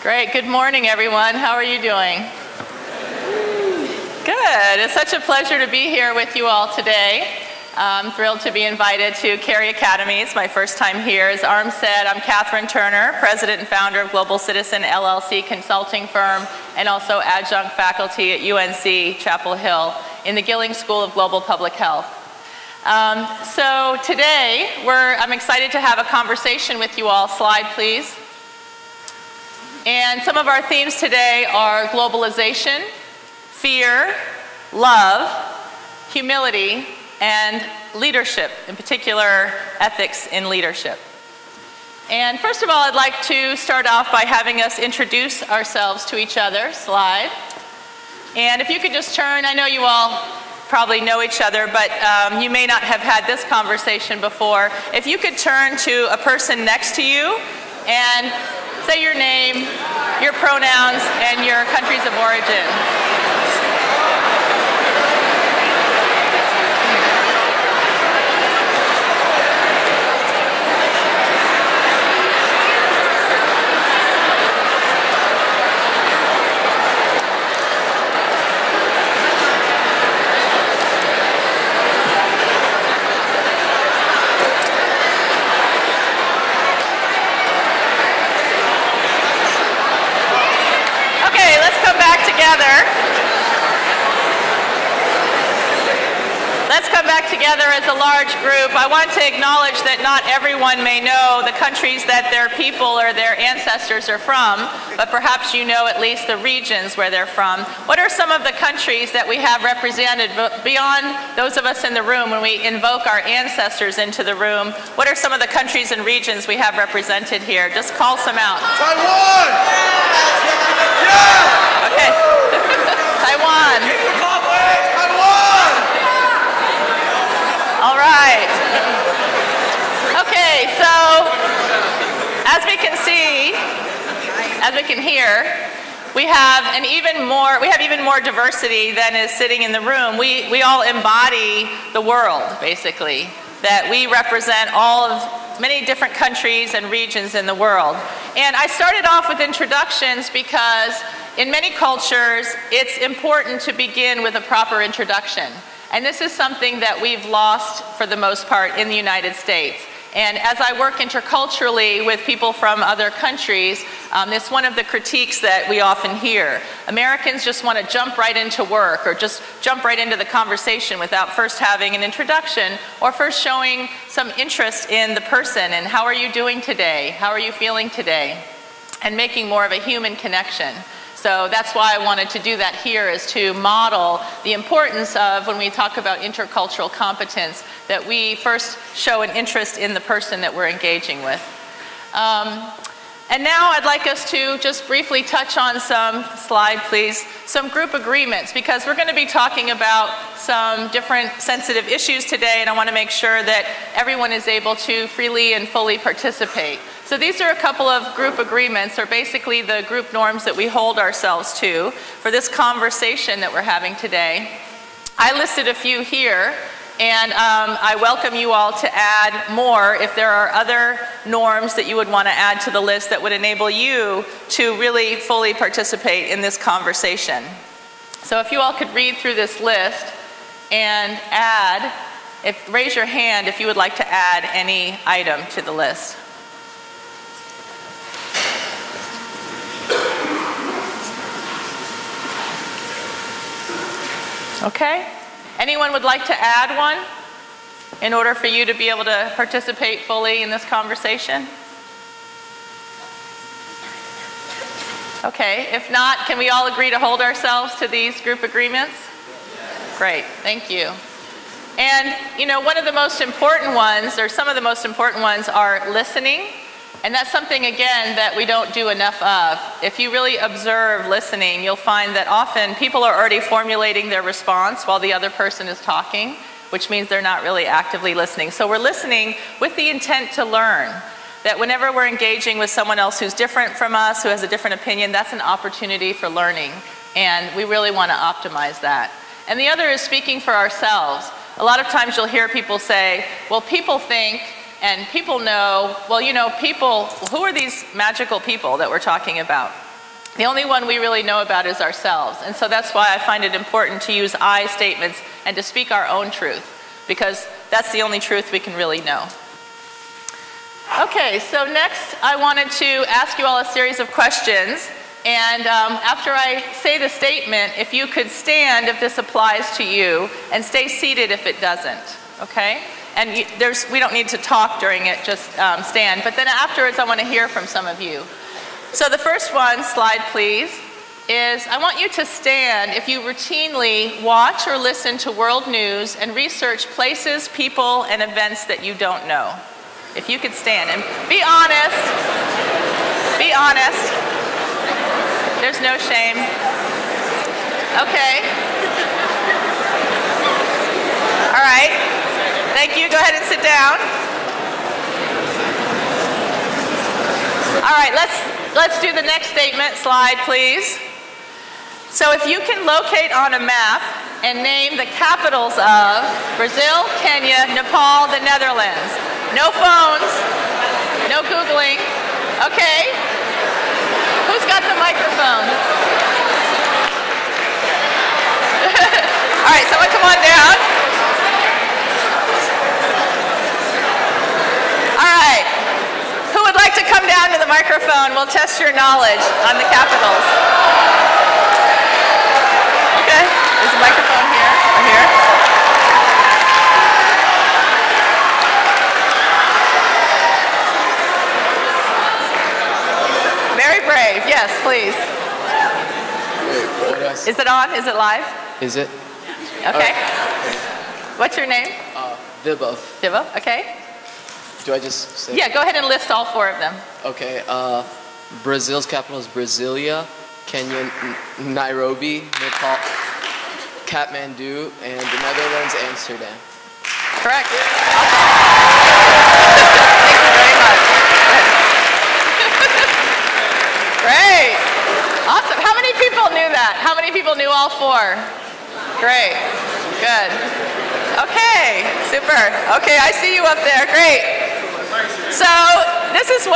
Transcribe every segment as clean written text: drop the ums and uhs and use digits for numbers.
Great. Good morning, everyone. How are you doing? Good. It's such a pleasure to be here with you all today. I'm thrilled to be invited to Cary Academy. It's my first time here. As Arm said, I'm Katharine Turner, president and founder of Global Citizen LLC consulting firm, and also adjunct faculty at UNC Chapel Hill in the Gilling School of Global Public Health. So today, I'm excited to have a conversation with you all. Slide, please. And some of our themes today are globalization, fear, love, humility, and leadership, in particular, ethics in leadership. And first of all, I'd like to start off by having us introduce ourselves to each other. Slide. And if you could just turn, I know you all probably know each other, but you may not have had this conversation before. If you could turn to a person next to you and say your name, your pronouns, and your countries of origin. Let's come back together as a large group. I want to acknowledge that not everyone may know the countries that their people or their ancestors are from, but perhaps you know at least the regions where they're from. What are some of the countries that we have represented beyond those of us in the room when we invoke our ancestors into the room? What are some of the countries and regions we have represented here? Just call some out. Taiwan! Yeah! Okay. Taiwan. All right. Okay, so as we can see, as we can hear, we have even more diversity than is sitting in the room. We all embody the world, basically, that we represent all of many different countries and regions in the world. And I started off with introductions because in many cultures, it's important to begin with a proper introduction. And this is something that we've lost for the most part in the United States. And as I work interculturally with people from other countries, it's one of the critiques that we often hear. Americans just want to jump right into work or just jump right into the conversation without first having an introduction or first showing some interest in the person and how are you doing today? How are you feeling today? And making more of a human connection. So that's why I wanted to do that here, is to model the importance of, when we talk about intercultural competence, that we first show an interest in the person that we're engaging with. And now I'd like us to just briefly touch on slide please, some group agreements, because we're going to be talking about some different sensitive issues today, and I want to make sure that everyone is able to freely and fully participate. So these are a couple of group agreements, or basically the group norms that we hold ourselves to for this conversation that we're having today. I listed a few here, and I welcome you all to add more if there are other norms that you would want to add to the list that would enable you to really fully participate in this conversation. So if you all could read through this list and raise your hand if you would like to add any item to the list. Okay. Anyone would like to add one in order for you to be able to participate fully in this conversation? Okay. If not, can we all agree to hold ourselves to these group agreements? Great. Thank you. And, you know, one of the most important ones, or some of the most important ones, are listening. And that's something, again, that we don't do enough of. If you really observe listening, you'll find that often people are already formulating their response while the other person is talking, which means they're not really actively listening. So we're listening with the intent to learn. That whenever we're engaging with someone else who's different from us, who has a different opinion, that's an opportunity for learning. And we really want to optimize that. And the other is speaking for ourselves. A lot of times you'll hear people say, well, people think, and people know, well, you know, people, who are these magical people that we're talking about? The only one we really know about is ourselves. And so that's why I find it important to use I statements and to speak our own truth, because that's the only truth we can really know. Okay, so next I wanted to ask you all a series of questions. And after I say the statement, if you could stand if this applies to you, and stay seated if it doesn't, okay? And we don't need to talk during it, just stand. But then afterwards, I want to hear from some of you. So the first one, slide please, is I want you to stand if you routinely watch or listen to world news and research places, people, and events that you don't know. If you could stand, and be honest. Be honest. There's no shame. Okay. All right. Thank you. Go ahead and sit down. All right, let's do the next statement. Slide, please. So if you can locate on a map and name the capitals of Brazil, Kenya, Nepal, the Netherlands. No phones, no Googling. Okay. Who's got the microphone? All right, someone come on down. All right. Who would like to come down to the microphone? We'll test your knowledge on the capitals. Okay. There's a microphone here or here. Very brave. Yes, please. Wait, what do I say? Is it on? Is it live? Is it? Okay. What's your name? Vibov. Vibov, okay. Do I just say? Yeah, go ahead and list all four of them. Okay. Brazil's capital is Brasilia, Kenya, Nairobi, Nepal, Kathmandu, and the Netherlands, Amsterdam. Correct. Awesome. Thank you very much. Great. Awesome. How many people knew that? How many people knew all four? Great. Good. Okay. Super. Okay, I see you up there. Great. So this is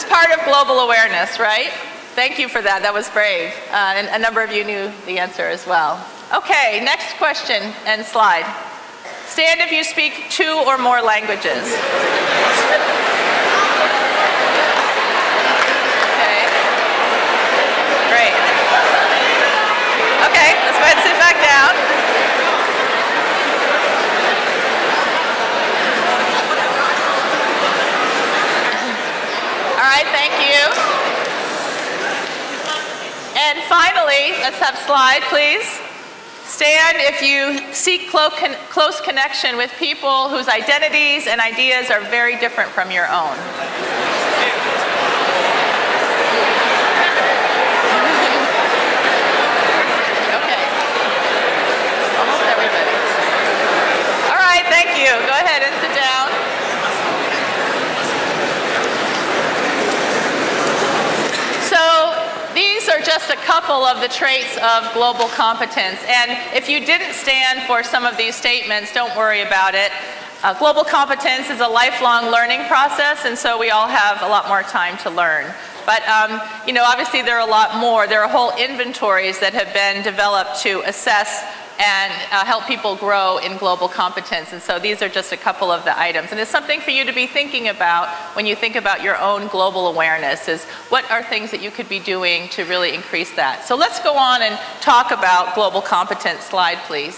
part of global awareness, right? Thank you for that. That was brave. And a number of you knew the answer as well. Okay, next question and slide. Stand if you speak 2 or more languages. Okay. Great. Okay, let's go ahead and sit back down. All right, thank you. And finally, let's have slide, please. Stand if you seek close connection with people whose identities and ideas are very different from your own. Okay. Almost everybody. All right, thank you. Go ahead and sit down. These are just a couple of the traits of global competence. And if you didn't stand for some of these statements, don't worry about it. Global competence is a lifelong learning process, and so we all have a lot more time to learn. But, you know, obviously there are a lot more. There are whole inventories that have been developed to assess and help people grow in global competence. And so these are just a couple of the items. And it's something for you to be thinking about when you think about your own global awareness, is what are things that you could be doing to really increase that. So let's go on and talk about global competence. Slide, please.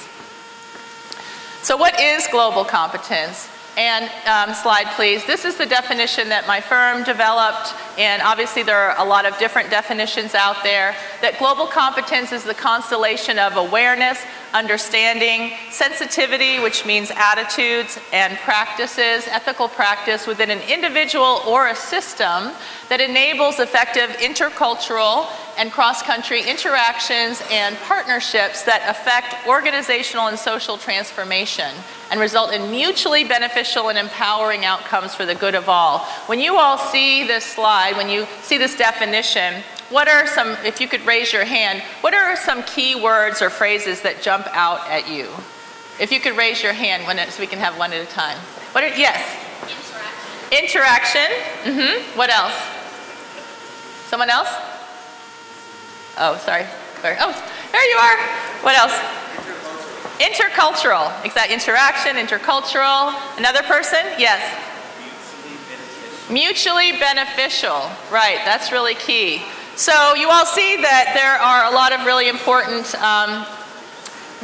So what is global competence? And slide, please. This is the definition that my firm developed, and obviously there are a lot of different definitions out there. That global competence is the constellation of awareness, understanding, sensitivity, which means attitudes and practices, ethical practice within an individual or a system that enables effective intercultural and cross-country interactions and partnerships that affect organizational and social transformation and result in mutually beneficial and empowering outcomes for the good of all. When you all see this slide, when you see this definition, what are some, if you could raise your hand, what are some key words or phrases that jump out at you? If you could raise your hand so we can have one at a time. What are, yes? Interaction. What else? Someone else? Oh, sorry. Oh, there you are. What else? Intercultural. Exactly. Interaction, intercultural. Another person? Yes. Mutually beneficial. Right. That's really key. So you all see that there are a lot of really important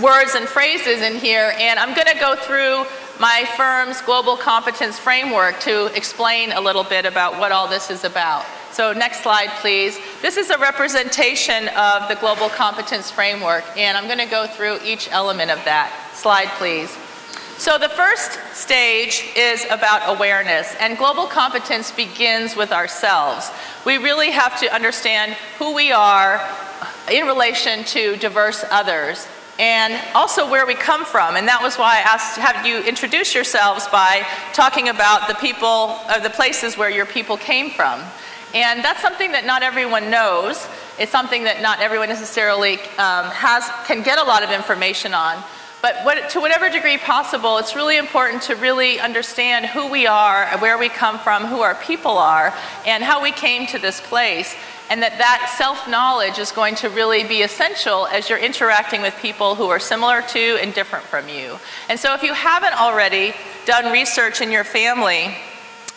words and phrases in here, and I'm going to go through my firm's global competence framework to explain a little bit about what all this is about. So next slide, please. This is a representation of the global competence framework, and I'm going to go through each element of that. Slide, please. So the first stage is about awareness, and global competence begins with ourselves. We really have to understand who we are in relation to diverse others, and also where we come from. And that was why I asked to have you introduce yourselves by talking about the people, or the places where your people came from. And that's something that not everyone knows. It's something that not everyone necessarily can get a lot of information on. But to whatever degree possible, it's really important to really understand who we are, where we come from, who our people are, and how we came to this place. And that self-knowledge is going to really be essential as you're interacting with people who are similar to and different from you. And so if you haven't already done research in your family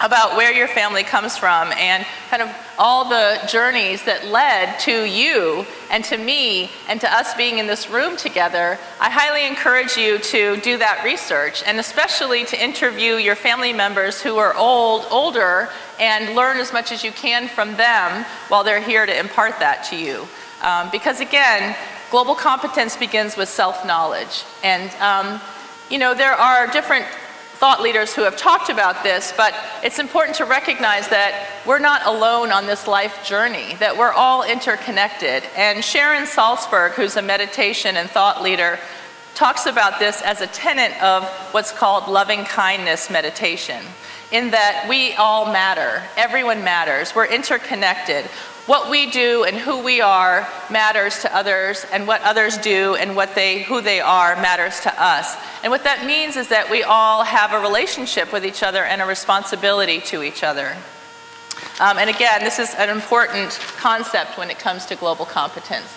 about where your family comes from and kind of all the journeys that led to you and to me and to us being in this room together, I highly encourage you to do that research, and especially to interview your family members who are older, and learn as much as you can from them while they're here to impart that to you. Because again, global competence begins with self-knowledge. And you know, there are different thought leaders who have talked about this, but it's important to recognize that we're not alone on this life journey, that we're all interconnected. And Sharon Salzberg, who's a meditation and thought leader, talks about this as a tenet of what's called loving kindness meditation, in that we all matter, everyone matters, we're interconnected. What we do and who we are matters to others, and what others do and who they are matters to us. And what that means is that we all have a relationship with each other and a responsibility to each other. And again, this is an important concept when it comes to global competence.